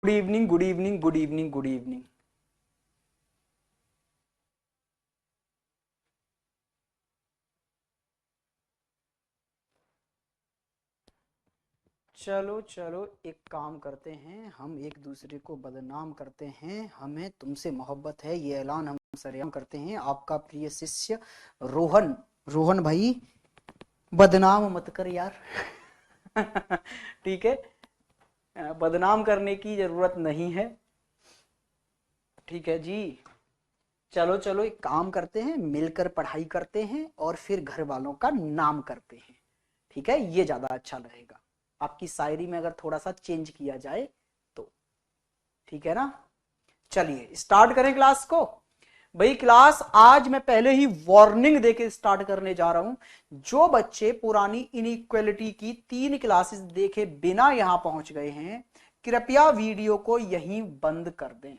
Good evening, good evening, good evening, good evening. चलो चलो, एक काम करते हैं, हम एक दूसरे को बदनाम करते हैं। हमें तुमसे मोहब्बत है, ये ऐलान हम सरेआम करते हैं। आपका प्रिय शिष्य रोहन। रोहन भाई, बदनाम मत कर यार। ठीक है, बदनाम करने की जरूरत नहीं है। ठीक है जी। चलो चलो, एक काम करते हैं, मिलकर पढ़ाई करते हैं और फिर घर वालों का नाम करते हैं। ठीक है, ये ज्यादा अच्छा रहेगा। आपकी शायरी में अगर थोड़ा सा चेंज किया जाए तो। ठीक है ना। चलिए स्टार्ट करें क्लास को। भाई क्लास आज मैं पहले ही वार्निंग देके स्टार्ट करने जा रहा हूं। जो बच्चे पुरानी इनइक्वालिटी की 3 क्लासेस देखे बिना यहां पहुंच गए हैं, कृपया वीडियो को यहीं बंद कर दें।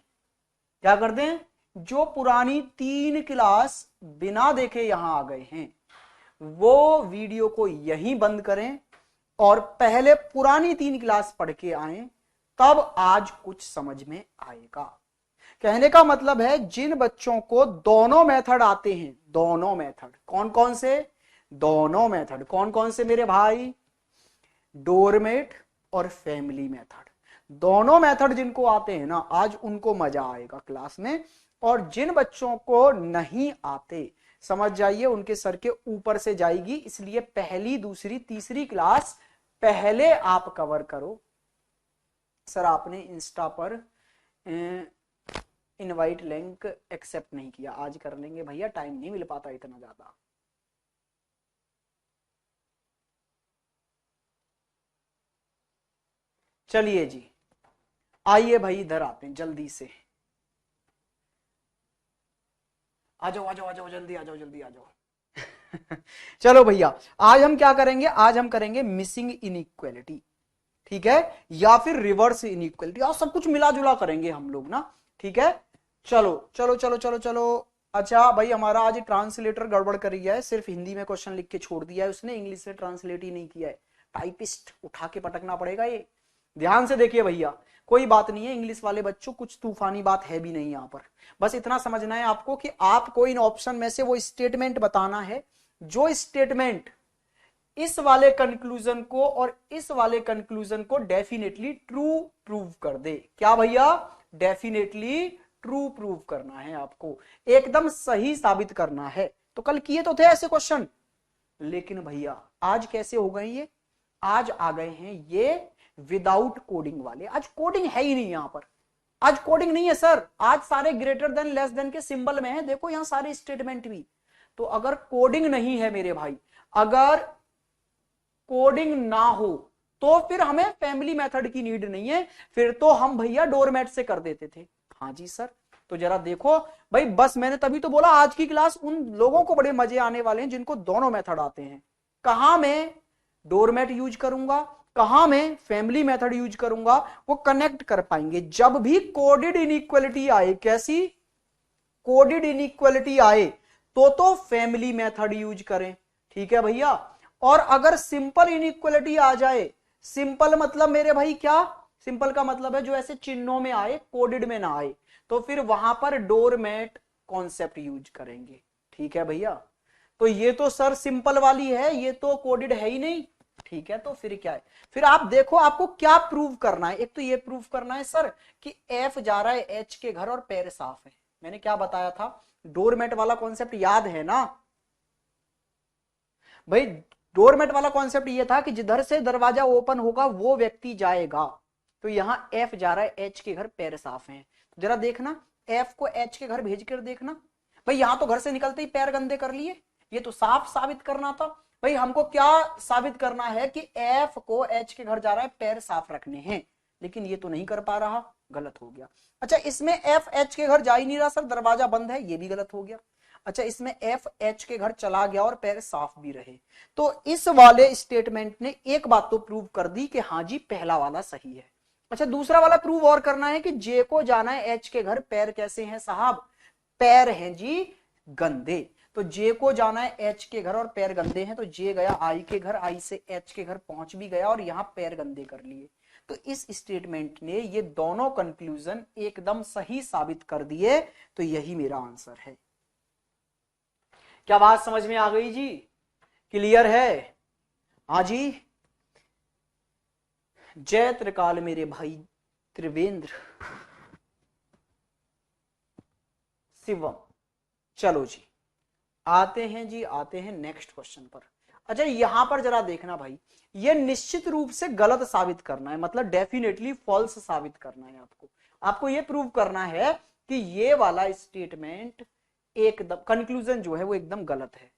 क्या कर दें? जो पुरानी 3 क्लास बिना देखे यहां आ गए हैं, वो वीडियो को यहीं बंद करें और पहले पुरानी 3 क्लास पढ़ के आए, तब आज कुछ समझ में आएगा। कहने का मतलब है, जिन बच्चों को दोनों मेथड आते हैं, दोनों मेथड कौन कौन से? दोनों मेथड कौन कौन से मेरे भाई? डोरमेट और फैमिली मेथड। दोनों मेथड जिनको आते हैं ना, आज उनको मजा आएगा क्लास में। और जिन बच्चों को नहीं आते, समझ जाइए उनके सर के ऊपर से जाएगी। इसलिए पहली, दूसरी, तीसरी क्लास पहले आप कवर करो। सर आपने इंस्टा पर इनवाइट लिंक एक्सेप्ट नहीं किया। आज कर लेंगे भैया, टाइम नहीं मिल पाता इतना ज्यादा। चलिए जी, आइए भाई, इधर आते हैं जल्दी से। आ जाओ आ जाओ आ जाओ, जल्दी आ जाओ, जल्दी आ जाओ। चलो भैया, आज हम क्या करेंगे? आज हम करेंगे मिसिंग इनइक्वालिटी। ठीक है, या फिर रिवर्स इनइक्वालिटी, और सब कुछ मिला जुला करेंगे हम लोग ना। ठीक है, चलो चलो चलो चलो चलो। अच्छा भाई, हमारा आज ट्रांसलेटर गड़बड़ कर गया है, सिर्फ हिंदी में क्वेश्चन लिख के छोड़ दिया है उसने, इंग्लिश से ट्रांसलेट ही नहीं किया है। टाइपिस्ट उठा के पटकना पड़ेगा ये। ध्यान से देखिए भैया, कोई बात नहीं है, इंग्लिश वाले बच्चों कुछ तूफानी बात है भी नहीं यहां पर। बस इतना समझना है आपको कि आपको इन ऑप्शन में से वो स्टेटमेंट बताना है जो स्टेटमेंट इस वाले कंक्लूजन को और इस वाले कंक्लूजन को डेफिनेटली ट्रू प्रूव कर दे। क्या भैया? डेफिनेटली ट्रू प्रूव करना है आपको, एकदम सही साबित करना है। तो कल किए तो थे ऐसे क्वेश्चन, लेकिन भैया आज कैसे हो गए ये? आज आ गए हैं ये विदाउट कोडिंग वाले। आज कोडिंग है ही नहीं यहां पर। आज कोडिंग नहीं है सर, आज सारे ग्रेटर देन लेस देन के सिंबल में है। देखो यहां सारे स्टेटमेंट भी। तो अगर कोडिंग नहीं है मेरे भाई, अगर कोडिंग ना हो, तो फिर हमें फैमिली मेथड की नीड नहीं है, फिर तो हम भैया डोरमेट से कर देते थे। हाँ जी सर। तो जरा देखो भाई, बस मैंने तभी तो बोला आज की क्लास उन लोगों को बड़े मजे आने वाले हैं जिनको दोनों मेथड आते हैं। कहां मैं डोरमेट यूज करूंगा, कहां मैं फैमिली मेथड यूज करूंगा, वो कनेक्ट कर पाएंगे जब भी कोडेड इनइक्वालिटी आए। कैसी? कोडेड इनइक्वालिटी आए तो फैमिली मेथड यूज करें। ठीक है भैया। और अगर सिंपल इनइक्वालिटी आ जाए, सिंपल मतलब मेरे भाई क्या? सिंपल का मतलब है जो ऐसे चिन्हों में आए, कोडेड में ना आए, तो फिर वहां पर डोरमेट कॉन्सेप्ट यूज करेंगे। ठीक है भैया। तो ये तो सर सिंपल वाली है, ये तो कोडेड है ही नहीं। ठीक है, तो फिर क्या है? फिर आप देखो आपको क्या प्रूव करना है। एक तो ये प्रूव करना है सर कि एफ जा रहा है एच के घर और पैर साफ है। मैंने क्या बताया था? डोरमेट वाला कॉन्सेप्ट याद है ना भाई? डोरमेट वाला कॉन्सेप्ट ये था कि जिधर से दरवाजा ओपन होगा वो व्यक्ति जाएगा। तो यहां एफ जा रहा है एच के घर, पैर साफ हैं। तो जरा देखना, एफ को एच के घर भेज कर देखना। भाई यहां तो घर से निकलते ही पैर गंदे कर लिए, ये तो साफ साबित करना था। भाई हमको क्या साबित करना है कि एफ को एच के घर जा रहा है, पैर साफ रखने हैं, लेकिन ये तो नहीं कर पा रहा, गलत हो गया। अच्छा, इसमें एफ एच के घर जा ही नहीं रहा सर, दरवाजा बंद है, ये भी गलत हो गया। अच्छा, इसमें एफ एच के घर चला गया और पैर साफ भी रहे। तो इस वाले स्टेटमेंट ने एक बात तो प्रूव कर दी कि हाँ जी पहला वाला सही है। अच्छा, दूसरा वाला प्रूव और करना है कि जे को जाना है एच के घर, पैर कैसे हैं साहब? पैर हैं जी गंदे। तो जे को जाना है एच के घर और पैर गंदे हैं, तो जे गया आई के घर, आई से एच के घर पहुंच भी गया और यहां पैर गंदे कर लिए। तो इस स्टेटमेंट ने ये दोनों कंक्लूजन एकदम सही साबित कर दिए, तो यही मेरा आंसर है। क्या बात समझ में आ गई जी? क्लियर है? हाँ जी। जय त्रिकाल मेरे भाई त्रिवेंद्र शिवम। चलो जी आते हैं जी, आते हैं नेक्स्ट क्वेश्चन पर। अच्छा यहां पर जरा देखना भाई, ये निश्चित रूप से गलत साबित करना है, मतलब डेफिनेटली फॉल्स साबित करना है आपको। आपको ये प्रूव करना है कि ये वाला स्टेटमेंट एकदम कंक्लूजन जो है वो एकदम गलत है।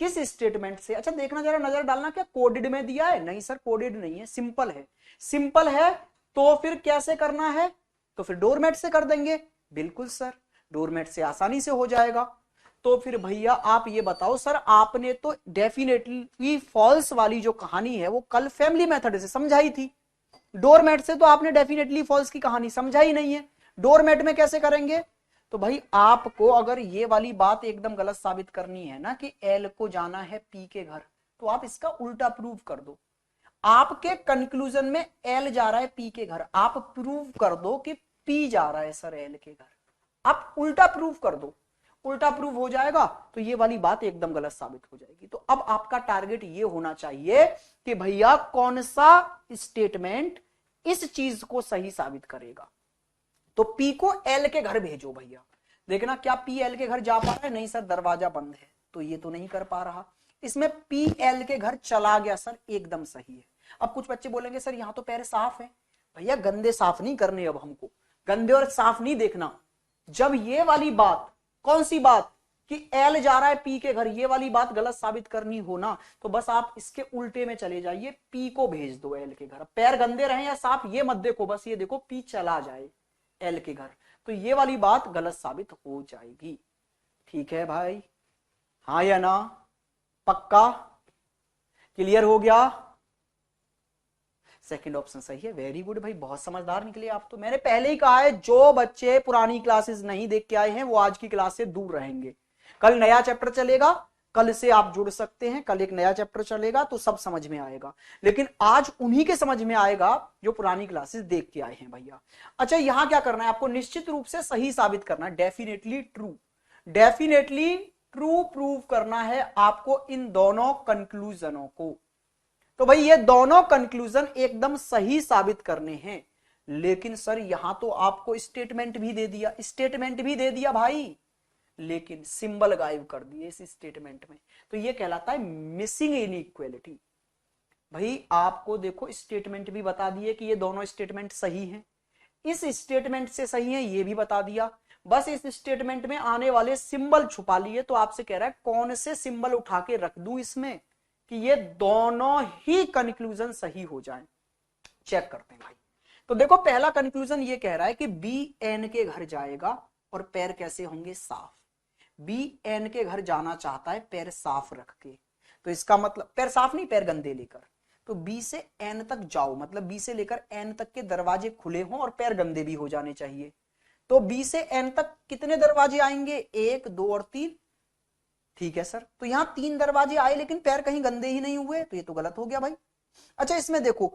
किस स्टेटमेंट से? अच्छा देखना जरा, नजर डालना, क्या कोडेड में दिया है? नहीं सर कोडेड नहीं है, सिंपल है। सिंपल है तो फिर कैसे करना है? तो फिर डोरमेट से कर देंगे। बिल्कुल सर, डोरमेट से आसानी से हो जाएगा। तो फिर भैया आप ये बताओ सर, आपने तो डेफिनेटली फॉल्स वाली जो कहानी है वो कल फैमिली मेथड से समझाई थी, डोरमेट से तो आपने डेफिनेटली फॉल्स की कहानी समझा ही नहीं है, डोरमेट में कैसे करेंगे? तो भाई आपको अगर ये वाली बात एकदम गलत साबित करनी है ना कि एल को जाना है पी के घर, तो आप इसका उल्टा प्रूव कर दो। आपके कंक्लूजन में एल जा रहा है पी के घर, आप प्रूव कर दो कि पी जा रहा है सर एल के घर, आप उल्टा प्रूव कर दो। उल्टा प्रूव हो जाएगा तो ये वाली बात एकदम गलत साबित हो जाएगी। तो अब आपका टारगेट ये होना चाहिए कि भैया कौन सा स्टेटमेंट इस चीज को सही साबित करेगा। तो पी को एल के घर भेजो भैया। देखना क्या पी एल के घर जा पा रहा है? नहीं सर दरवाजा बंद है, तो ये तो नहीं कर पा रहा। इसमें पी एल के घर चला गया सर, एकदम सही है। अब कुछ बच्चे बोलेंगे सर यहां तो पैर साफ है। भैया गंदे साफ नहीं करने, अब हमको गंदे और साफ नहीं देखना। जब ये वाली बात, कौन सी बात कि एल जा रहा है पी के घर, ये वाली बात गलत साबित करनी हो ना, तो बस आप इसके उल्टे में चले जाइए, पी को भेज दो एल के घर। पैर गंदे रहे या साफ ये मत देखो, बस ये देखो पी चला जाए एल के घर, तो ये वाली बात गलत साबित हो जाएगी। ठीक है भाई, हाँ या ना? पक्का क्लियर हो गया? सेकंड ऑप्शन सही है, वेरी गुड भाई, बहुत समझदार निकले आप तो। मैंने पहले ही कहा है जो बच्चे पुरानी क्लासेस नहीं देख के आए हैं वो आज की क्लास से दूर रहेंगे। कल नया चैप्टर चलेगा, कल से आप जुड़ सकते हैं, कल एक नया चैप्टर चलेगा तो सब समझ में आएगा, लेकिन आज उन्हीं के समझ में आएगा जो पुरानी क्लासेस देख के आए हैं भैया। अच्छा यहां क्या करना है आपको? निश्चित रूप से सही साबित करना है, definitely true, definitely true prove करना है आपको इन दोनों कंक्लूजनों को। तो भाई ये दोनों कंक्लूजन एकदम सही साबित करने हैं, लेकिन सर यहां तो आपको स्टेटमेंट भी दे दिया, स्टेटमेंट भी दे दिया भाई, लेकिन सिंबल गायब कर दिए इस स्टेटमेंट में, तो ये कहलाता है मिसिंग इनइक्वालिटी। भाई आपको देखो स्टेटमेंट भी बता दिए कि ये दोनों स्टेटमेंट सही हैं, इस स्टेटमेंट से सही है ये भी बता दिया, बस इस स्टेटमेंट में आने वाले सिंबल छुपा लिए। तो आपसे कह रहा है कौन से सिंबल उठा के रख दूं इसमें कि ये दोनों ही कंक्लूजन सही हो जाएं। चेक करते हैं भाई। तो देखो पहला कंक्लूजन ये कह रहा है कि बी एन के घर जाएगा और पैर कैसे होंगे? साफ। बी एन के घर जाना चाहता है पैर साफ रख के, तो इसका मतलब पैर साफ नहीं, पैर गंदे लेकर। तो बी से एन तक जाओ, मतलब बी से लेकर एन तक के दरवाजे खुले हों और पैर गंदे भी हो जाने चाहिए। तो बी से एन तक कितने दरवाजे आएंगे? 1 2 और 3। ठीक है सर, तो यहां 3 दरवाजे आए लेकिन पैर कहीं गंदे ही नहीं हुए, तो ये तो गलत हो गया भाई। अच्छा इसमें देखो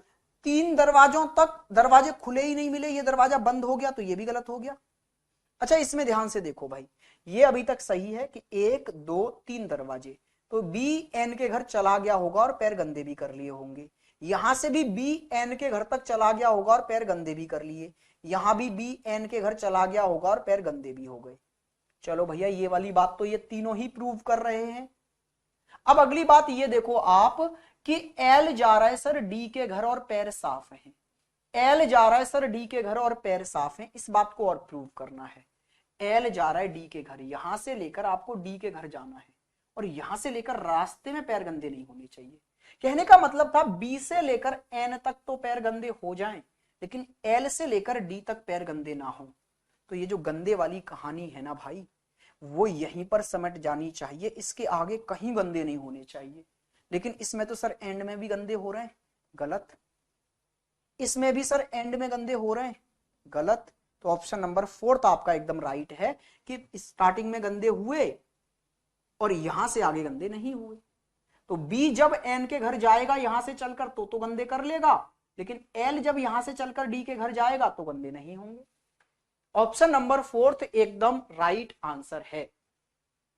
3 दरवाजों तक दरवाजे खुले ही नहीं मिले, ये दरवाजा बंद हो गया, तो ये भी गलत हो गया। अच्छा इसमें ध्यान से देखो भाई, ये अभी तक सही है कि 1 2 3 दरवाजे, तो बी एन के घर चला गया होगा और पैर गंदे भी कर लिए होंगे। यहां से भी बी एन के घर तक चला गया होगा और पैर गंदे भी कर लिए, यहां भी बी एन के घर चला गया होगा और पैर गंदे भी हो गए। चलो भैया ये वाली बात तो ये तीनों ही प्रूव कर रहे हैं। अब अगली बात ये देखो आप कि एल जा रहा है सर डी के घर और पैर साफ हैं। एल जा रहा है सर डी के घर और पैर साफ हैं, इस बात को और प्रूव करना है। एल जा रहा है डी के घर, यहां से लेकर आपको डी के घर जाना है और यहां से लेकर रास्ते में पैर गंदे नहीं होने चाहिए। कहने का मतलब था बी से लेकर एन तक तो पैर गंदे हो जाएं, लेकिन एल से लेकर डी तक पैर गंदे ना हो। तो ये जो गंदे वाली कहानी है ना भाई, वो यहीं पर समट जानी चाहिए, इसके आगे कहीं गंदे नहीं होने चाहिए। लेकिन इसमें तो सर एंड में भी गंदे हो रहे हैं, गलत। इसमें भी सर एंड में गंदे हो रहे हैं, गलत। तो ऑप्शन नंबर 4 आपका एकदम राइट है कि स्टार्टिंग में गंदे हुए और यहां से आगे गंदे नहीं हुए। तो बी जब एन के घर जाएगा यहां से चलकर तो गंदे कर लेगा, लेकिन एल जब यहां से चलकर डी के घर जाएगा तो गंदे नहीं होंगे। ऑप्शन नंबर 4 एकदम राइट आंसर है।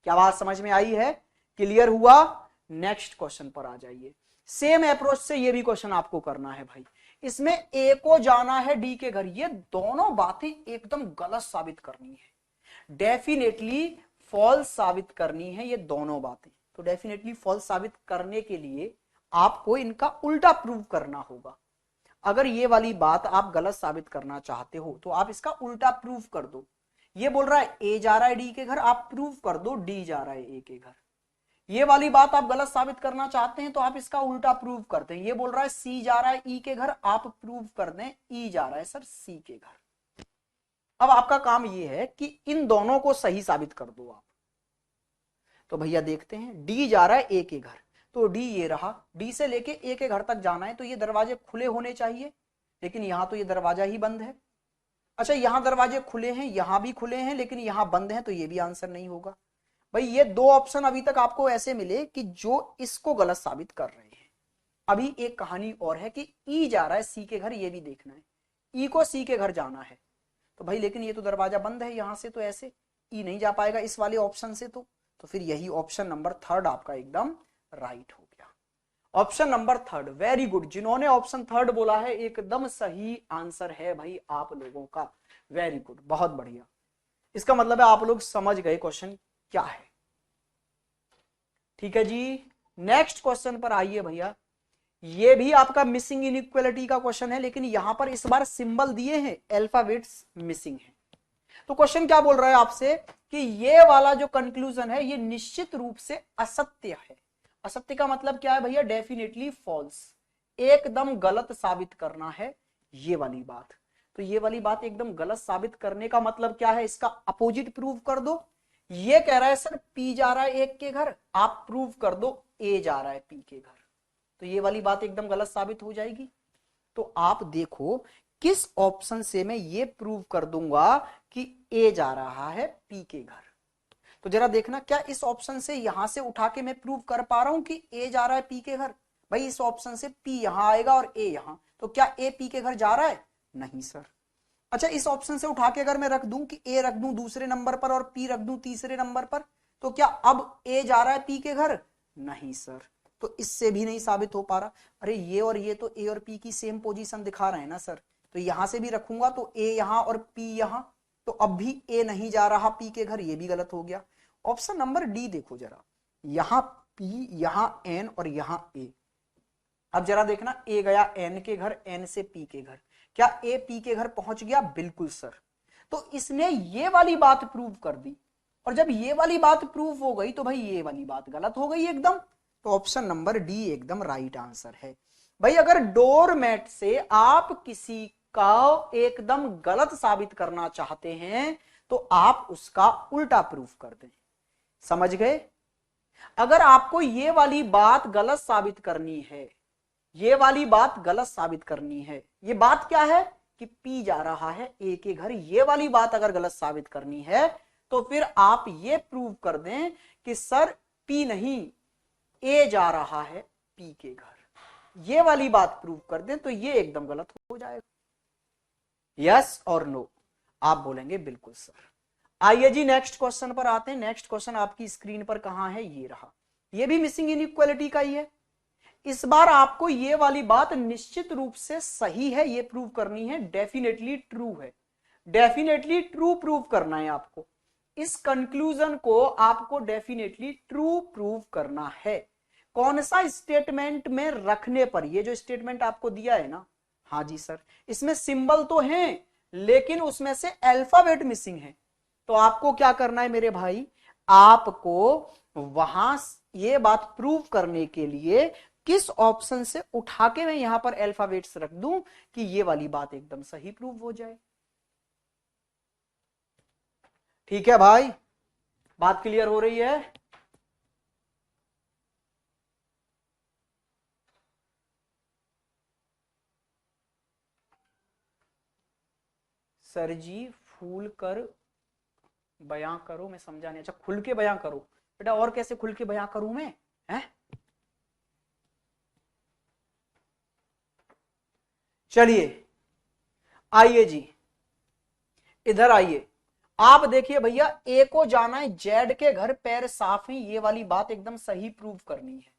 क्या बात समझ में आई है? क्लियर हुआ? नेक्स्ट क्वेश्चन पर आ जाइए। सेम अप्रोच से ये भी क्वेश्चन आपको करना है भाई। इसमें ए को जाना है डी के घर, ये दोनों बातें एकदम गलत साबित करनी है, डेफिनेटली फॉल्स साबित करनी है ये दोनों बातें। तो डेफिनेटली फॉल्स साबित करने के लिए आपको इनका उल्टा प्रूव करना होगा। अगर ये वाली बात आप गलत साबित करना चाहते हो तो आप इसका उल्टा प्रूव कर दो। ये बोल रहा है ए जा रहा है डी के घर, आप प्रूव कर दो डी जा रहा है ए के घर। ये वाली बात आप गलत साबित करना चाहते हैं तो आप इसका उल्टा प्रूव करते हैं। ये बोल रहा है सी जा रहा है ई के घर, आप प्रूव कर दें ई जा रहा है सर सी के घर। अब आपका काम ये है कि इन दोनों को सही साबित कर दो आप। तो भैया देखते हैं, डी जा रहा है ए के घर, तो डी ये रहा, डी से लेके ए के घर तक जाना है तो ये दरवाजे खुले होने चाहिए, लेकिन यहां तो ये दरवाजा ही बंद है। अच्छा यहां दरवाजे खुले हैं, यहां भी खुले हैं, लेकिन यहां बंद है, तो ये भी आंसर नहीं होगा। भाई ये दो ऑप्शन अभी तक आपको ऐसे मिले कि जो इसको गलत साबित कर रहे हैं। अभी एक कहानी और है कि ई जा रहा है सी के घर, ये भी देखना है, ई को सी के घर जाना है। तो भाई लेकिन ये तो दरवाजा बंद है यहां से, तो ऐसे ई नहीं जा पाएगा इस वाले ऑप्शन से। तो फिर यही ऑप्शन नंबर 3 आपका एकदम राइट हो गया। Option number 3 very good. जिन्होंने ऑप्शन 3 बोला है एकदम सही आंसर है भाई आप लोगों का, वेरी गुड, बहुत बढ़िया। इसका मतलब है आप लोग समझ गए क्वेश्चन क्या है। ठीक है जी, नेक्स्ट क्वेश्चन पर आइए भैया। ये भी आपका मिसिंग इनइक्वालिटी का क्वेश्चन है, लेकिन यहां पर इस बार सिंबल दिए हैं, अल्फाबेट्स मिसिंग है। तो क्वेश्चन क्या बोल रहा है आपसे कि ये वाला जो कंक्लूजन है ये निश्चित रूप से असत्य है। असत्य का मतलब क्या है भैया? डेफिनेटली फॉल्स, एकदम गलत साबित करना है ये वाली बात। तो ये वाली बात एकदम गलत साबित करने का मतलब क्या है? इसका अपोजिट प्रूव कर दो। ये कह रहा है सर पी जा रहा है एक के घर, आप प्रूव कर दो ए जा रहा है पी के घर, तो ये वाली बात एकदम गलत साबित हो जाएगी। तो आप देखो किस ऑप्शन से मैं ये प्रूव कर दूंगा कि ए जा रहा है पी के घर। तो जरा देखना क्या इस ऑप्शन से यहां से उठा के मैं प्रूव कर पा रहा हूं कि ए जा रहा है पी के घर? भाई इस ऑप्शन से पी यहां आएगा और ए यहां, तो क्या ए पी के घर जा रहा है? नहीं सर। अच्छा इस ऑप्शन से उठा के अगर मैं रख दूं कि ए रख दूं दूसरे नंबर पर और पी रख दूं तीसरे नंबर पर, तो क्या अब ए जा रहा है पी के घर? नहीं सर। तो इससे भी नहीं साबित हो पा रहा। अरे ये और ये तो ए और पी की सेम पोजीशन दिखा रहे हैं ना सर, तो यहां से भी रखूंगा तो ए यहां और पी यहां, तो अब भी ए नहीं जा रहा पी के घर, ये भी गलत हो गया। ऑप्शन नंबर डी देखो जरा, यहां पी यहां एन और यहां ए। अब जरा देखना ए गया एन के घर, एन से पी के घर, क्या ए पी के घर पहुंच गया? बिल्कुल सर। तो इसने ये वाली बात प्रूव कर दी, और जब ये वाली बात प्रूव हो गई तो भाई ये वाली बात गलत हो गई एकदम। तो ऑप्शन नंबर डी एकदम राइट आंसर है। भाई अगर डोरमैट से आप किसी का एकदम गलत साबित करना चाहते हैं तो आप उसका उल्टा प्रूफ कर दें। समझ गए? अगर आपको ये वाली बात गलत साबित करनी है, ये वाली बात गलत साबित करनी है, ये बात क्या है कि पी जा रहा है ए के घर, ये वाली बात अगर गलत साबित करनी है तो फिर आप ये प्रूव कर दें कि सर पी नहीं ए जा रहा है पी के घर, ये वाली बात प्रूव कर दें तो ये एकदम गलत हो जाएगा। यस और नो? आप बोलेंगे बिल्कुल सर। आइए जी नेक्स्ट क्वेश्चन पर आते हैं। नेक्स्ट क्वेश्चन आपकी स्क्रीन पर कहां है? ये रहा, ये भी मिसिंग इनइक्वालिटी का ही है। इस बार आपको ये वाली बात निश्चित रूप से सही है ये प्रूव करनी है, डेफिनेटली ट्रू है, डेफिनेटली ट्रू प्रूव करना है आपको। इस कंक्लूजन को आपको डेफिनेटली ट्रू प्रूव करना है। कौन सा स्टेटमेंट में रखने पर? ये जो स्टेटमेंट आपको दिया है ना, हाँ जी सर, इसमें सिंबल तो है लेकिन उसमें से अल्फाबेट मिसिंग है। तो आपको क्या करना है मेरे भाई? आपको वहां ये बात प्रूव करने के लिए किस ऑप्शन से उठा के मैं यहां पर अल्फाबेट्स रख दूं कि ये वाली बात एकदम सही प्रूव हो जाए। ठीक है भाई, बात क्लियर हो रही है? सर जी फूल कर बयां करो, मैं समझा नहीं। अच्छा खुल के बयां करो, बेटा और कैसे खुल के बयां करूं मैं? हैं? चलिए आइए जी, इधर आइए। आप देखिए भैया, ए को जाना है जेड के घर, पैर साफ है, ये वाली बात एकदम सही प्रूव करनी है।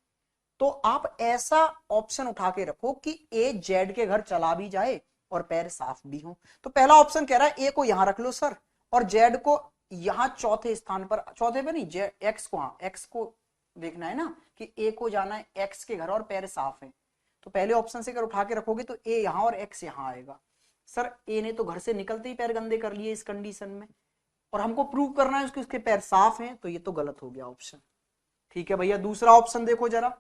तो आप ऐसा ऑप्शन उठा के रखो कि ए जेड के घर चला भी जाए और पैर साफ भी हो। तो पहला ऑप्शन कह रहा है ए को यहां रख लो सर, और जेड को यहां चौथे स्थान पर, चौथे पे नहीं, जेड एक्स को, हाँ एक्स को देखना है ना कि ए को जाना है एक्स के घर और पैर साफ है। तो पहले ऑप्शन से अगर उठा के रखोगे तो ए यहां और एक्स यहां आएगा। सर ए ने तो घर से निकलते ही पैर गंदे कर लिए इस कंडीशन में, और हमको प्रूव करना है कि उसके पैर साफ हैं, तो ये तो गलत हो गया ऑप्शन। ठीक है भैया, दूसरा ऑप्शन देखो जरा,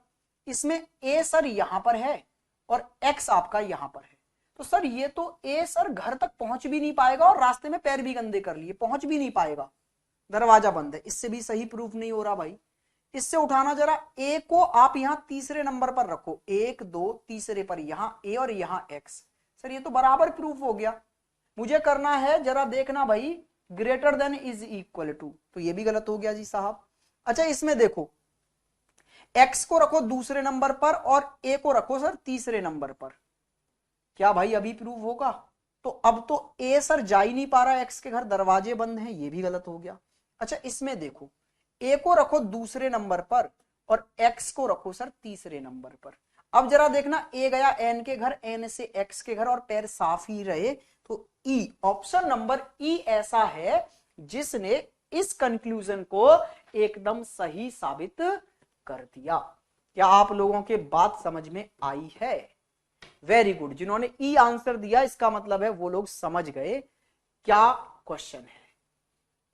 इसमें ए सर यहां पर है और एक्स आपका यहां पर है, तो सर ये तो ए सर घर तक पहुंच भी नहीं पाएगा और रास्ते में पैर भी गंदे कर लिए, पहुंच भी नहीं पाएगा, दरवाजा बंद है, इससे भी सही प्रूफ नहीं हो रहा भाई। इससे उठाना जरा, ए को आप यहां तीसरे नंबर पर रखो, 1 2 तीसरे पर यहां ए और यहां एक्स, सर ये तो बराबर प्रूफ हो गया। मुझे करना है जरा देखना भाई, greater than is equal to, तो ये भी गलत हो गया जी साहब। अच्छा इसमें देखो, एक्स को रखो दूसरे नंबर पर और ए को रखो सर तीसरे नंबर पर, क्या भाई अभी प्रूव होगा? तो अब तो ए सर जा ही नहीं पा रहा एक्स के घर, दरवाजे बंद हैं, ये भी गलत हो गया। अच्छा इसमें देखो, ए को रखो दूसरे नंबर पर और एक्स को रखो सर तीसरे नंबर पर। अब जरा देखना, ए गया एन के घर, एन से एक्स के घर और पैर साफ ही रहे, तो ई, ऑप्शन नंबर ई ऐसा है जिसने इस कंक्लूजन को एकदम सही साबित कर दिया। क्या आप लोगों के बात समझ में आई है? वेरी गुड, जिन्होंने ई आंसर दिया इसका मतलब है वो लोग समझ गए क्या क्वेश्चन है।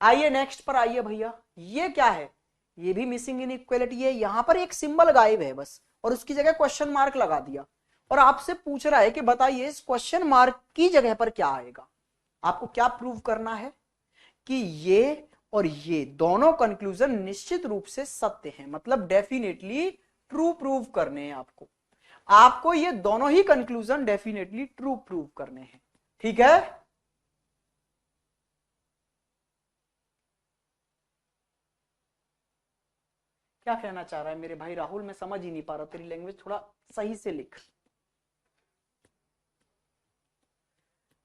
आइए नेक्स्ट पर आइए भैया, ये क्या है? ये भी मिसिंग इनइक्वालिटी है, यहां पर एक सिंबल गायब है बस और उसकी जगह क्वेश्चन मार्क लगा दिया, और आपसे पूछ रहा है कि बताइए इस क्वेश्चन मार्क की जगह पर क्या आएगा। आपको क्या प्रूव करना है कि ये और ये दोनों कंक्लूजन निश्चित रूप से सत्य हैं, मतलब डेफिनेटली ट्रू प्रूव करने हैं आपको। आपको ये दोनों ही कंक्लूजन डेफिनेटली ट्रू प्रूव करने हैं, ठीक है? क्या कहना चाह रहा है मेरे भाई राहुल? मैं समझ ही नहीं पा रहा, तेरी लैंग्वेज थोड़ा सही से लिख।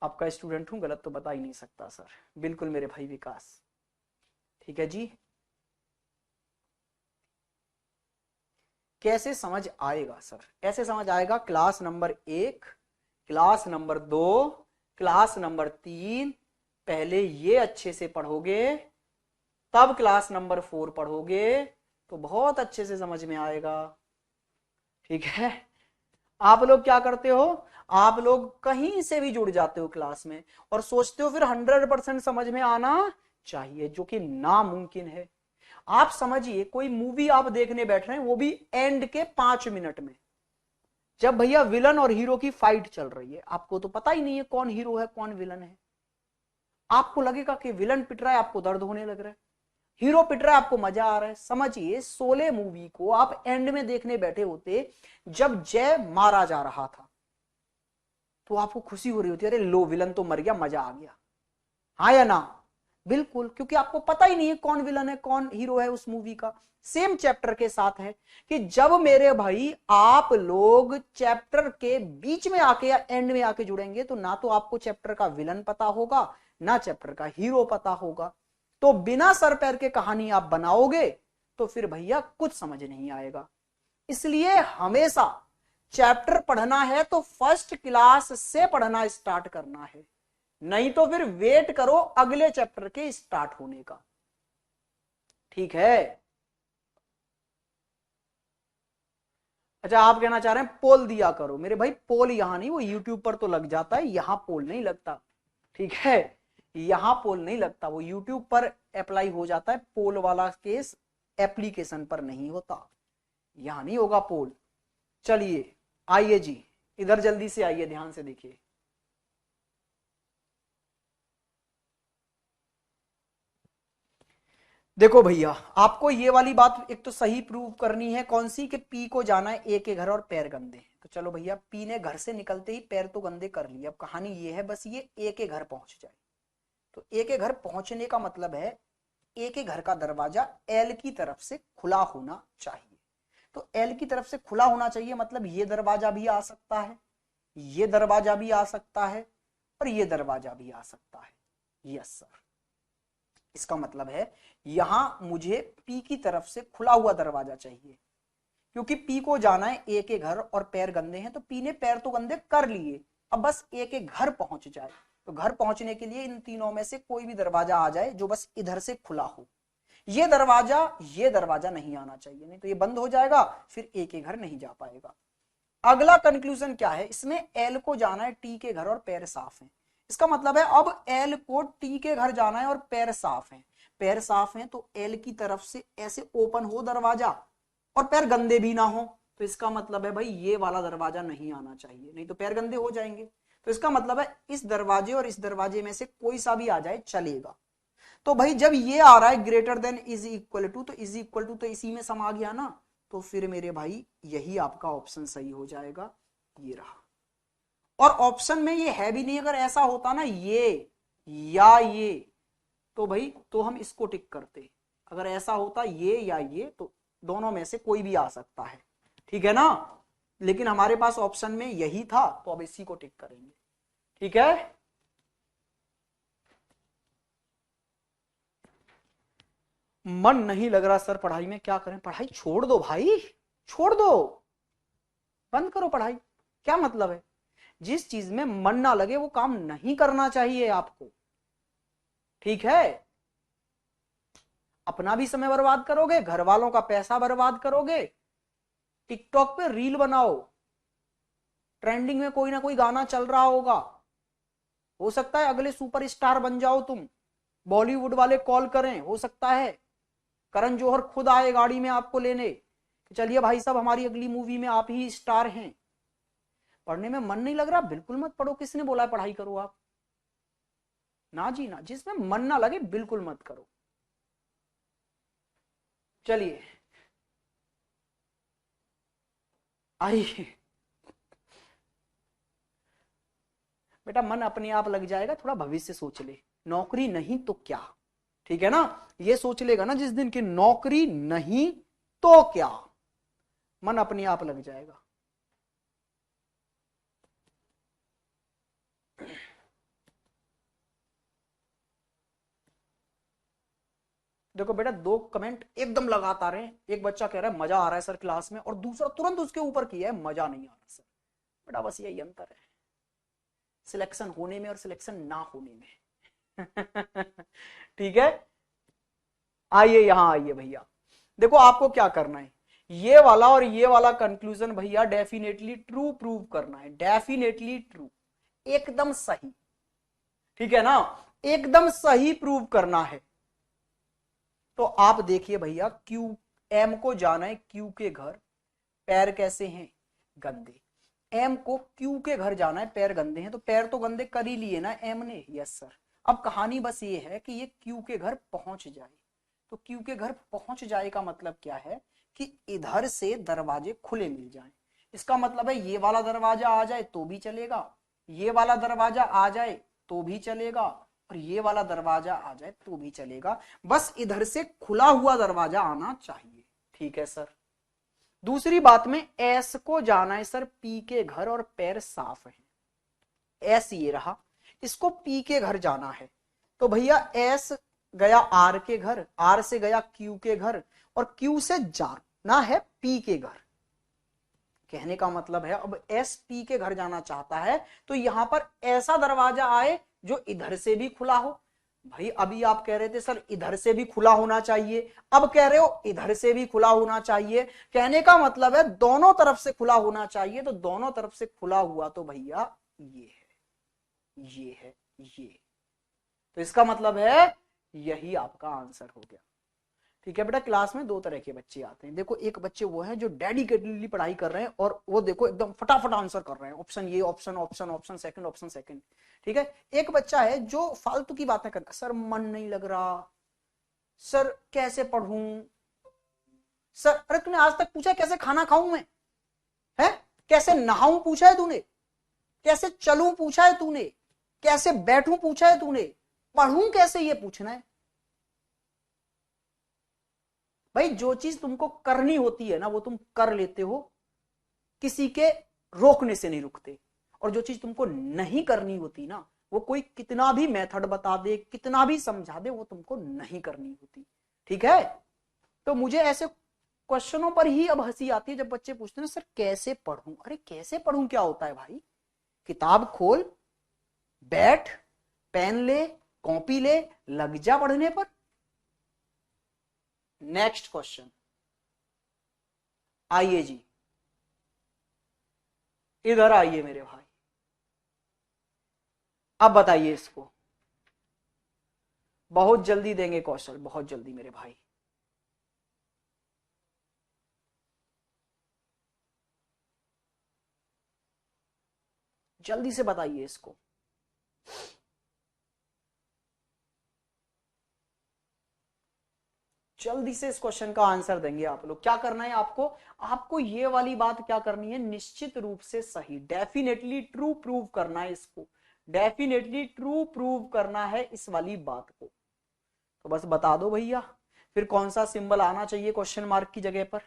आपका स्टूडेंट हूं, गलत तो बता ही नहीं सकता सर। बिल्कुल मेरे भाई विकास, ठीक है जी। कैसे समझ आएगा सर? ऐसे समझ आएगा, class number 1, class number 2, class number 3, पहले ये अच्छे से पढ़ोगे, तब क्लास नंबर 4 पढ़ोगे तो बहुत अच्छे से समझ में आएगा, ठीक है? आप लोग क्या करते हो, आप लोग कहीं से भी जुड़ जाते हो क्लास में और सोचते हो फिर 100% समझ में आना चाहिए, जो कि नामुमकिन है। आप समझिए, कोई मूवी आप देखने बैठ रहे हैं, वो भी एंड के 5 मिनट में, जब भैया विलन और हीरो की फाइट चल रही है, आपको तो पता ही नहीं है कौन हीरो है कौन विलन है। आपको लगेगा कि विलन पिट रहा है, आपको दर्द होने लग रहा है, हीरो पिट रहा है, आपको मजा आ रहा है। समझिए, शोले मूवी को आप एंड में देखने बैठे होते, जब जय मारा जा रहा था तो आपको खुशी हो रही होती है, अरे लो विलन तो मर गया, मजा आ गया, हाँ या ना? बिल्कुल, क्योंकि आपको पता ही नहीं है कौन विलन है कौन हीरो है उस मूवी का। सेम चैप्टर के साथ है कि जब मेरे भाई आप लोग चैप्टर के बीच में आके या एंड में आके जुड़ेंगे, तो ना तो आपको चैप्टर का विलन पता होगा ना चैप्टर का हीरो पता होगा, तो बिना सर पैर के कहानी आप बनाओगे तो फिर भैया कुछ समझ नहीं आएगा। इसलिए हमेशा चैप्टर पढ़ना है तो फर्स्ट क्लास से पढ़ना स्टार्ट करना है, नहीं तो फिर वेट करो अगले चैप्टर के स्टार्ट होने का, ठीक है? अच्छा आप कहना चाह रहे हैं पोल दिया करो, मेरे भाई पोल यहां नहीं, वो यूट्यूब पर तो लग जाता है, यहां पोल नहीं लगता, ठीक है? यहां पोल नहीं लगता, वो यूट्यूब पर अप्लाई हो जाता है, पोल वाला केस एप्लीकेशन पर नहीं होता, यहां नहीं होगा पोल। चलिए आइए जी, इधर जल्दी से आइए, ध्यान से देखिए। देखो भैया, आपको ये वाली बात एक तो सही प्रूव करनी है, कौन सी? कि पी को जाना है ए के घर और पैर गंदे हैं। तो चलो भैया, पी ने घर से निकलते ही पैर तो गंदे कर लिए, अब कहानी ये है बस ये ए के घर पहुंच जाए। तो ए के घर पहुंचने का मतलब है ए के घर का दरवाजा एल की तरफ से खुला होना चाहिए। तो एल की तरफ से खुला होना चाहिए, मतलब ये दरवाजा भी आ सकता है, ये दरवाजा भी आ सकता है और ये दरवाजा भी आ सकता है। यस सर, इसका मतलब है यहां मुझे पी की तरफ से खुला हुआ दरवाजा चाहिए, क्योंकि पी को जाना है ए के घर और पैर गंदे हैं, तो पी ने पैर तो गंदे कर लिए, अब बस ए के घर पहुंच जाए। तो घर पहुंचने के लिए इन तीनों में से कोई भी दरवाजा आ जाए जो बस इधर से खुला हो। ये दरवाजा नहीं आना चाहिए, नहीं तो ये बंद हो जाएगा, फिर ए के घर नहीं जा पाएगा। अगला कंक्लूजन क्या है, इसमें एल को जाना है टी के घर और पैर साफ हैं। इसका मतलब है अब एल को टी के घर जाना है और पैर साफ हैं। पैर साफ हैं तो एल की तरफ से ऐसे ओपन हो दरवाजा और पैर गंदे भी ना हो, तो इसका मतलब है भाई ये वाला दरवाजा नहीं आना चाहिए, नहीं तो पैर गंदे हो जाएंगे। तो इसका मतलब है इस दरवाजे और इस दरवाजे में से कोई सा भी आ जाए चलेगा। तो भाई जब ये आ रहा है greater than is equal to, तो इज इक्वल टू तो इसी में समा गया ना, तो फिर मेरे भाई यही आपका ऑप्शन सही हो जाएगा, ये रहा। और ऑप्शन में ये है भी नहीं, अगर ऐसा होता ना ये या ये, तो भाई तो हम इसको टिक करते। अगर ऐसा होता ये या ये, तो दोनों में से कोई भी आ सकता है, ठीक है ना। लेकिन हमारे पास ऑप्शन में यही था, तो अब इसी को टिक करेंगे, ठीक है। मन नहीं लग रहा सर पढ़ाई में, क्या करें? पढ़ाई छोड़ दो भाई, छोड़ दो, बंद करो पढ़ाई। क्या मतलब है? जिस चीज में मन ना लगे वो काम नहीं करना चाहिए आपको, ठीक है। अपना भी समय बर्बाद करोगे, घर वालों का पैसा बर्बाद करोगे। टिकटॉक पे रील बनाओ, ट्रेंडिंग में कोई ना कोई गाना चल रहा होगा, हो सकता है अगले सुपरस्टार बन जाओ तुम, बॉलीवुड वाले कॉल करें, हो सकता है करण जौहर खुद आए गाड़ी में आपको लेने, चलिए भाई साहब हमारी अगली मूवी में आप ही स्टार हैं। पढ़ने में मन नहीं लग रहा, बिल्कुल मत पढ़ो। किसने बोला है पढ़ाई करो आप? ना जी ना, जिसमें मन ना लगे बिल्कुल मत करो। चलिए आइए बेटा, मन अपने आप लग जाएगा, थोड़ा भविष्य सोच ले। नौकरी नहीं तो क्या, ठीक है ना। ये सोच लेगा ना जिस दिन की नौकरी नहीं तो क्या, मन अपने आप लग जाएगा। देखो बेटा, दो कमेंट एकदम लगातार हैं। एक बच्चा कह रहा है मजा आ रहा है सर क्लास में, और दूसरा तुरंत उसके ऊपर किया है मजा नहीं आ रहा सर। बेटा बस यही अंतर है सिलेक्शन होने में और सिलेक्शन ना होने में। ठीक है, आइए यहां आइए भैया। देखो आपको क्या करना है, ये वाला और ये वाला कंक्लूजन भैया डेफिनेटली ट्रू प्रूव करना है, डेफिनेटली ट्रू, एकदम सही, ठीक है ना, एकदम सही प्रूव करना है। तो आप देखिए भैया, क्यू एम को जाना है क्यू के घर, पैर कैसे हैं? गंदे। एम को क्यू के घर जाना है, पैर गंदे हैं, तो पैर तो गंदे कर ही लिए ना एम ने। Yes sir. अब कहानी बस ये है कि ये क्यू के घर पहुंच जाए। तो क्यू के घर पहुंच जाए का मतलब क्या है कि इधर से दरवाजे खुले मिल जाएं। इसका मतलब है ये वाला दरवाजा आ जाए तो भी चलेगा, ये वाला दरवाजा आ जाए तो भी चलेगा, और ये वाला दरवाजा आ जाए तो भी चलेगा, बस इधर से खुला हुआ दरवाजा आना चाहिए, ठीक है सर। दूसरी बात में एस को जाना है सर पी के घर और पैर साफ है। एस ये रहा, इसको पी के घर जाना है, तो भैया एस गया आर के घर, आर से गया क्यू के घर, और क्यू से जाना है पी के घर। कहने का मतलब है अब एस पी के घर जाना चाहता है, तो यहां पर ऐसा दरवाजा आए जो इधर से भी खुला हो। भाई अभी आप कह रहे थे सर इधर से भी खुला होना चाहिए, अब कह रहे हो इधर से भी खुला होना चाहिए। कहने का मतलब है दोनों तरफ से खुला होना चाहिए, तो दोनों तरफ से खुला हुआ तो भैया ये है, ये है, ये। तो इसका मतलब है यही आपका आंसर हो गया, ठीक है बेटा। क्लास में दो तरह के बच्चे आते हैं। देखो एक बच्चे वो हैं जो डेडिकेटेडली पढ़ाई कर रहे हैं और वो देखो एकदम फटाफट आंसर कर रहे हैं, ऑप्शन ये, option option option second, option second, ठीक है। एक बच्चा है जो फालतू की बातें करता है, सर मन नहीं लग रहा, सर कैसे पढ़ूं, सर अरे तूने आज तक पूछा है कैसे खाना खाऊं मैं, है कैसे नहाऊं पूछा है तूने, कैसे चलूं पूछा है तूने, कैसे बैठूं पूछा है तूने, पढ़ूं कैसे ये पूछना है। भाई जो चीज तुमको करनी होती है ना वो तुम कर लेते हो, किसी के रोकने से नहीं रुकते। और जो चीज तुमको नहीं करनी होती ना, वो कोई कितना भी मेथड बता दे, कितना भी समझा दे, वो तुमको नहीं करनी होती। ठीक है, तो मुझे ऐसे क्वेश्चनों पर ही अब हंसी आती है जब बच्चे पूछते हैं सर कैसे पढ़ूं। अरे कैसे पढ़ूं क्या होता है भाई? किताब खोल, बैठ, पेन ले, कॉपी ले, लग जा पढ़ने पर। नेक्स्ट क्वेश्चन, आइए जी, इधर आइए मेरे भाई, अब बताइए इसको। बहुत जल्दी देंगे कौशल, बहुत जल्दी मेरे भाई। जल्दी से बताइए इसको। जल्दी से इस क्वेश्चन का आंसर देंगे आप लोग। क्या करना है आपको? आपको ये वाली बात क्या करनी है, निश्चित रूप से सही, डेफिनेटली ट्रू प्रूव करना है इसको, डेफिनेटली ट्रू प्रूव करना है इस वाली बात को। तो बस बता दो भैया, फिर कौन सा सिंबल आना चाहिए क्वेश्चन मार्क की जगह पर?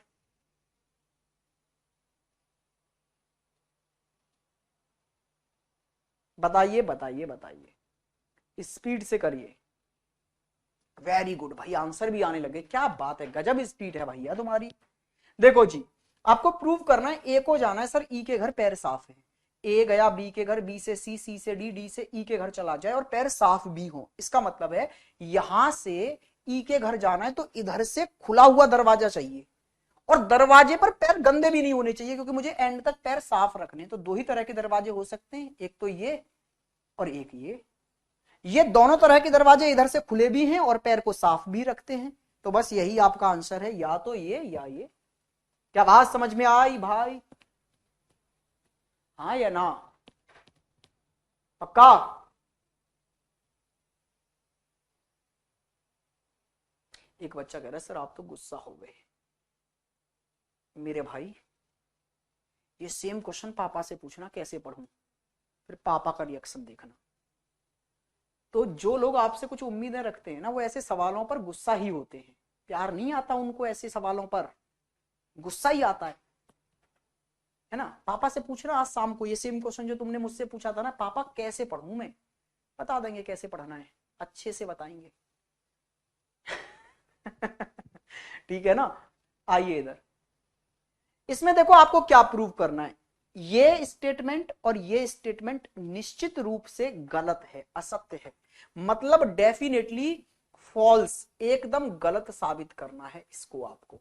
बताइए बताइए बताइए, स्पीड से करिए। वेरी गुड भाई, आंसर भी आने लगे, क्या बात है, गजब स्पीड है भैया तुम्हारी। देखो जी, आपको प्रूव करना है, ए को जाना है सर ई के घर पैर साफ है, ए गया बी के घर, बी से सी, सी से डी, डी से ई के घर चला जाए और पैर साफ भी हो। इसका मतलब है यहां से ई के घर जाना है तो इधर से खुला हुआ दरवाजा चाहिए, और दरवाजे पर पैर गंदे भी नहीं होने चाहिए, क्योंकि मुझे एंड तक पैर साफ रखने। तो दो ही तरह के दरवाजे हो सकते हैं, एक तो ये और एक ये दोनों तरह के दरवाजे इधर से खुले भी हैं और पैर को साफ भी रखते हैं। तो बस यही आपका आंसर है, या तो ये या ये। क्या बात समझ में आई भाई? हाँ या ना? पक्का? एक बच्चा कह रहा है सर आप तो गुस्सा हो गए। मेरे भाई ये सेम क्वेश्चन पापा से पूछना कैसे पढ़ूं, फिर पापा का रिएक्शन देखना। तो जो लोग आपसे कुछ उम्मीदें रखते हैं ना, वो ऐसे सवालों पर गुस्सा ही होते हैं, प्यार नहीं आता उनको, ऐसे सवालों पर गुस्सा ही आता है ना। पापा से पूछना आज शाम को ये सेम क्वेश्चन जो तुमने मुझसे पूछा था ना, पापा कैसे पढ़ूं मैं, बता देंगे कैसे पढ़ना है, अच्छे से बताएंगे। ठीक है ना? आइए इधर, इसमें देखो आपको क्या प्रूव करना है, ये स्टेटमेंट और ये स्टेटमेंट निश्चित रूप से गलत है, असत्य है, मतलब डेफिनेटली फॉल्स, एकदम गलत साबित करना है इसको आपको।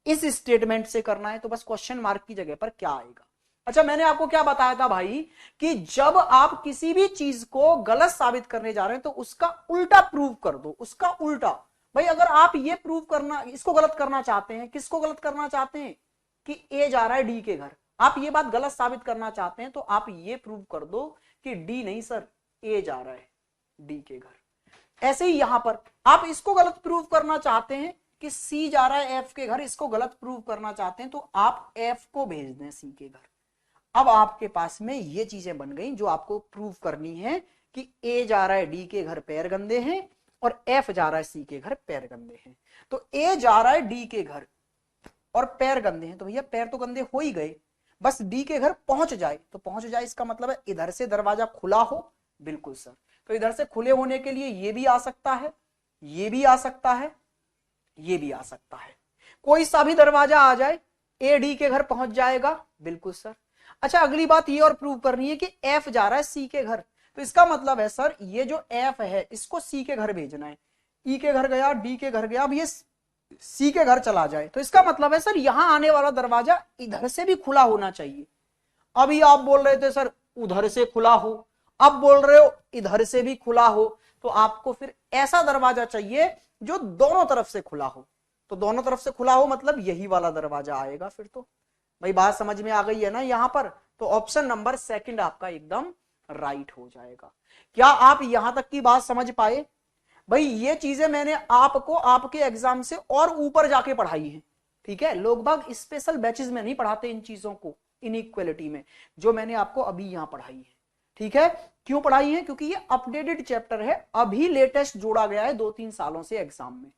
इस स्टेटमेंट से करना है, तो बस क्वेश्चन मार्क की जगह पर क्या आएगा? अच्छा, मैंने आपको क्या बताया था भाई कि जब आप किसी भी चीज को गलत साबित करने जा रहे हैं तो उसका उल्टा प्रूव कर दो, उसका उल्टा। भाई अगर आप ये प्रूव करना, इसको गलत करना चाहते हैं, किसको गलत करना चाहते हैं कि ए जा रहा है डी के घर, आप ये बात गलत साबित करना चाहते हैं तो आप ये प्रूव कर दो कि डी नहीं सर, ए जा रहा है डी के घर। ऐसे ही यहां पर आप इसको गलत प्रूव करना चाहते हैं कि सी जा रहा है एफ के घर, इसको गलत प्रूव करना चाहते हैं तो आप एफ को भेज दें सी के घर। अब आपके पास में ये चीजें बन गई जो आपको प्रूव करनी है कि ए जा रहा है डी के घर, पैर गंदे हैं, और एफ जा रहा है सी के घर, पैर गंदे हैं। तो ए जा रहा है डी के घर और पैर गंदे हैं, तो भैया पैर तो गंदे हो ही गए, बस डी के घर पहुंच जाए तो पहुंच जाए। इसका मतलब है इधर से दरवाजा खुला हो। बिल्कुल सर, तो इधर से खुले होने के लिए ये भी आ सकता है, ये भी आ सकता है, ये भी आ सकता है, कोई सा भी दरवाजा आ जाए, ए डी के घर पहुंच जाएगा। बिल्कुल सर। अच्छा, अगली बात ये और प्रूव करनी है कि एफ जा रहा है सी के घर, तो इसका मतलब है सर ये जो एफ है इसको सी के घर भेजना है, ई के घर गया, डी के घर गया, अब ये सी के घर चला जाए, तो इसका मतलब है सर यहां आने वाला दरवाजा इधर से भी खुला होना चाहिए। अभी आप बोल रहे थे सर उधर से खुला हो, अब बोल रहे हो इधर से भी खुला हो, तो आपको फिर ऐसा दरवाजा चाहिए जो दोनों तरफ से खुला हो। तो दोनों तरफ से खुला हो मतलब यही वाला दरवाजा आएगा। फिर तो भाई बात समझ में आ गई है ना यहां पर? तो ऑप्शन नंबर सेकंड आपका एकदम राइट हो जाएगा। क्या आप यहां तक की बात समझ पाए? भाई ये चीजें मैंने आपको आपके एग्जाम से और ऊपर जाके पढ़ाई है, ठीक है, लोग बाग स्पेशल बैचेस में नहीं पढ़ाते इन चीजों को, इनइक्वालिटी में, जो मैंने आपको अभी यहां पढ़ाई है। ठीक है, क्यों पढ़ाई है? क्योंकि ये अपडेटेड चैप्टर है, अभी लेटेस्ट जोड़ा गया है 2-3 सालों से एग्जाम में,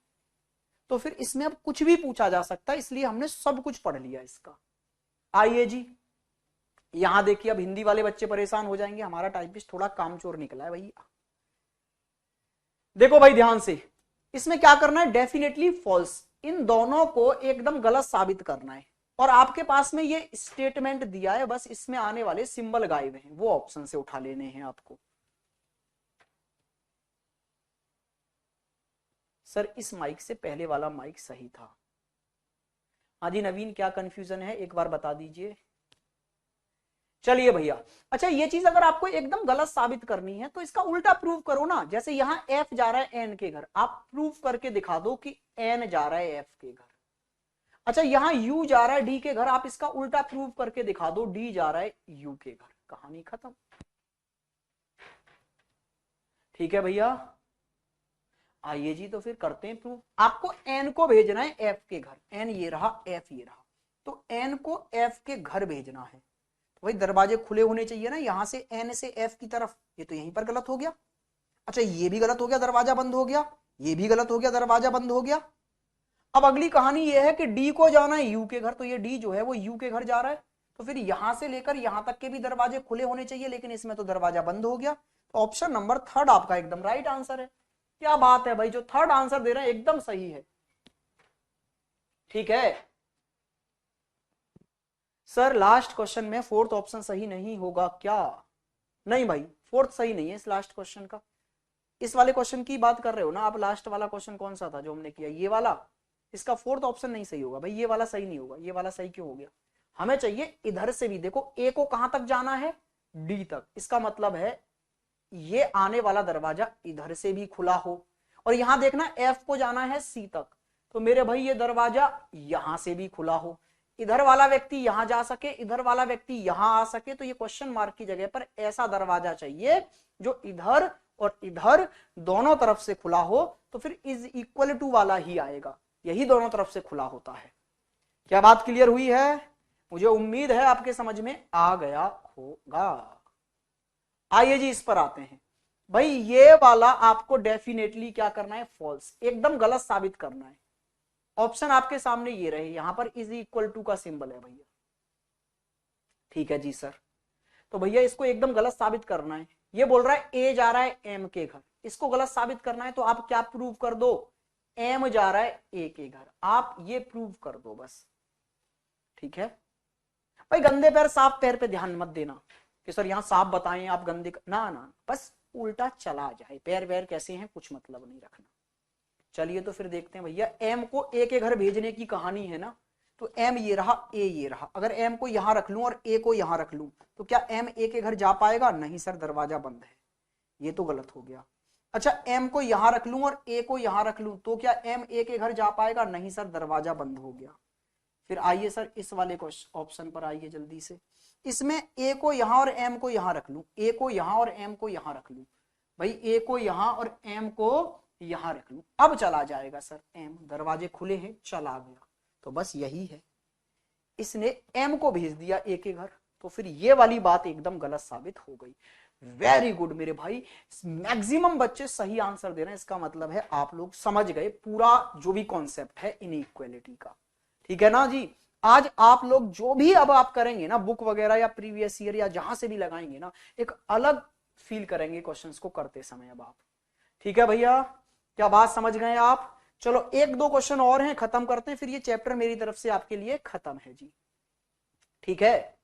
तो फिर इसमें अब कुछ भी पूछा जा सकता है, इसलिए हमने सब कुछ पढ़ लिया इसका। आइए जी, यहां देखिए, अब हिंदी वाले बच्चे परेशान हो जाएंगे, हमारा टाइपिस्ट थोड़ा कामचोर निकला है भैया। देखो भाई ध्यान से, इसमें क्या करना है, डेफिनेटली फॉल्स, इन दोनों को एकदम गलत साबित करना है। और आपके पास में ये स्टेटमेंट दिया है, बस इसमें आने वाले सिंबल गायब हैं, वो ऑप्शन से उठा लेने हैं आपको। सर इस माइक से पहले वाला माइक सही था। हाँ जी नवीन, क्या कंफ्यूजन है एक बार बता दीजिए। चलिए भैया, अच्छा ये चीज अगर आपको एकदम गलत साबित करनी है तो इसका उल्टा प्रूव करो ना। जैसे यहां एफ जा रहा है एन के घर, आप प्रूव करके दिखा दो कि एन जा रहा है एफ के घर। अच्छा यहां यू जा रहा है डी के घर, आप इसका उल्टा प्रूव करके दिखा दो डी जा रहा है यू के घर, कहानी खत्म। ठीक है भैया, आइए जी तो फिर करते हैं प्रूव। आपको एन को भेजना है एफ के घर, एन ये रहा एफ ये रहा, तो एन को एफ के घर भेजना है, तो भाई दरवाजे खुले होने चाहिए ना, यहां से एन से एफ की तरफ। ये तो यहीं पर गलत हो गया। अच्छा ये भी गलत हो गया, दरवाजा बंद हो गया, ये भी गलत हो गया, दरवाजा बंद हो गया। अब अगली कहानी ये है कि डी को जाना है यू के घर, तो ये डी जो है वो यू के घर जा रहा है, तो फिर यहां से लेकर यहां तक के भी दरवाजे खुले होने चाहिए, लेकिन इसमें तो दरवाजा बंद हो गया। तो ऑप्शन नंबर थर्ड आपका एकदम राइट आंसर है। क्या बात है भाई, जो थर्ड आंसर दे रहे हैं एकदम सही है। ठीक है सर, लास्ट क्वेश्चन में फोर्थ ऑप्शन सही नहीं होगा क्या? नहीं भाई, फोर्थ सही नहीं है इस लास्ट क्वेश्चन का। इस वाले क्वेश्चन की बात कर रहे हो ना आप, लास्ट वाला क्वेश्चन कौन सा था जो हमने किया, ये वाला? इसका फोर्थ ऑप्शन नहीं सही होगा भाई, ये वाला सही नहीं होगा। ये वाला सही क्यों हो गया? हमें चाहिए इधर से भी, देखो ए को कहां तक जाना है, डी तक, इसका मतलब है ये आने वाला दरवाजा इधर से भी खुला हो, और यहां देखना एफ को जाना है सी तक, तो मेरे भाई ये दरवाजा यहां से भी खुला हो, इधर वाला व्यक्ति यहां जा सके, इधर वाला व्यक्ति यहां आ सके। तो ये क्वेश्चन मार्क की जगह पर ऐसा दरवाजा चाहिए जो इधर और इधर दोनों तरफ से खुला हो, तो फिर इज इक्वल टू वाला ही आएगा, यही दोनों तरफ से खुला होता है। क्या बात क्लियर हुई है? मुझे उम्मीद है आपके समझ में आ गया होगा। आइए जी इस पर आते हैं। भाई ये वाला आपको डेफिनेटली क्या करना है, फॉल्स, एकदम गलत साबित करना है। ऑप्शन आपके सामने ये रहे, यहां पर इज इक्वल टू का सिंबल है भैया। ठीक है जी सर, तो भैया इसको एकदम गलत साबित करना है। ये बोल रहा है ए जा रहा है एम के घर, इसको गलत साबित करना है तो आप क्या प्रूव कर दो, एम जा रहा है ए के घर, आप ये प्रूव कर दो बस। ठीक है भाई, गंदे पैर साफ पैर पे ध्यान मत देना कि सर यहां साफ बताएं आप गंदे, ना ना, बस उल्टा चला जाए, पैर वैर कैसे हैं कुछ मतलब नहीं रखना। चलिए तो फिर देखते हैं भैया, एम को ए के घर भेजने की कहानी है ना, तो एम ये रहा ए ये रहा, अगर एम को यहां रख लूं और ए को यहां रख लूं तो क्या एम ए के घर जा पाएगा? नहीं सर, दरवाजा बंद है, ये तो गलत हो गया। अच्छा एम को यहां रख लूं और ए को यहां रख लूं तो क्या एम ए के घर जा पाएगा? नहीं सर, दरवाजा बंद हो गया। फिर आइए सर इस वाले ऑप्शन पर आइए जल्दी से, इसमें ए को यहां और एम को यहां रख लूं, ए को यहां और एम को यहां रख लूं, भाई ए को यहां और एम को यहां रख लूं, अब चला जाएगा सर एम, दरवाजे खुले हैं चला गया, तो बस यही है, इसने एम को भेज दिया ए के घर, तो फिर ये वाली बात एकदम गलत साबित हो गई। वेरी गुड मेरे भाई, मैक्सिमम बच्चे सही आंसर दे रहे हैं, इसका मतलब है आप लोग समझ गए पूरा जो भी कॉन्सेप्ट है इनइक्वालिटी का। ठीक है ना जी, आज आप लोग जो भी अब आप करेंगे ना, बुक वगैरह या प्रीवियस ईयर या जहां से भी लगाएंगे ना, एक अलग फील करेंगे क्वेश्चंस को करते समय अब आप। ठीक है भैया, क्या बात समझ गए आप? चलो एक दो क्वेश्चन और हैं, खत्म करते हैं, फिर ये चैप्टर मेरी तरफ से आपके लिए खत्म है जी। ठीक है,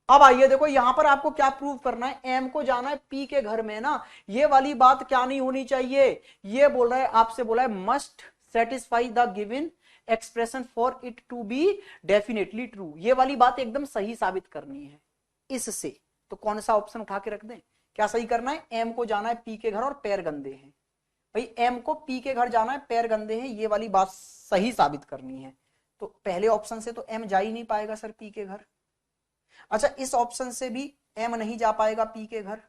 अब आइए देखो यहां पर आपको क्या प्रूव करना है, एम को जाना है पी के घर में ना, ये वाली बात क्या नहीं होनी चाहिए, ये बोल रहा है आपसे, बोला है must satisfy the given expression for it to be definitely true, ये वाली बात एकदम सही साबित करनी है इससे। तो कौन सा ऑप्शन उठा के रख दें, क्या सही करना है, एम को जाना है पी के घर और पैर गंदे हैं, भाई एम को पी के घर जाना है पैर गंदे हैं, ये वाली बात सही साबित करनी है, तो पहले ऑप्शन से तो एम जा ही नहीं पाएगा सर पी के घर। अच्छा इस ऑप्शन से भी एम नहीं जा पाएगा पी के घर।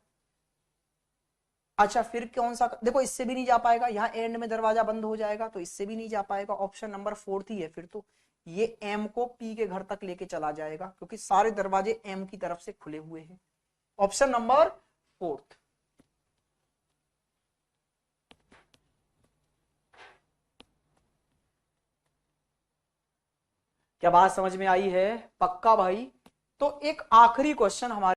अच्छा फिर कौन सा, देखो इससे भी नहीं जा पाएगा, यहां एंड में दरवाजा बंद हो जाएगा तो इससे भी नहीं जा पाएगा, ऑप्शन नंबर फोर्थ ही है फिर तो, ये एम को पी के घर तक लेके चला जाएगा क्योंकि सारे दरवाजे एम की तरफ से खुले हुए हैं, ऑप्शन नंबर फोर्थ। क्या बात समझ में आई है? पक्का भाई? तो एक आखिरी क्वेश्चन हमारे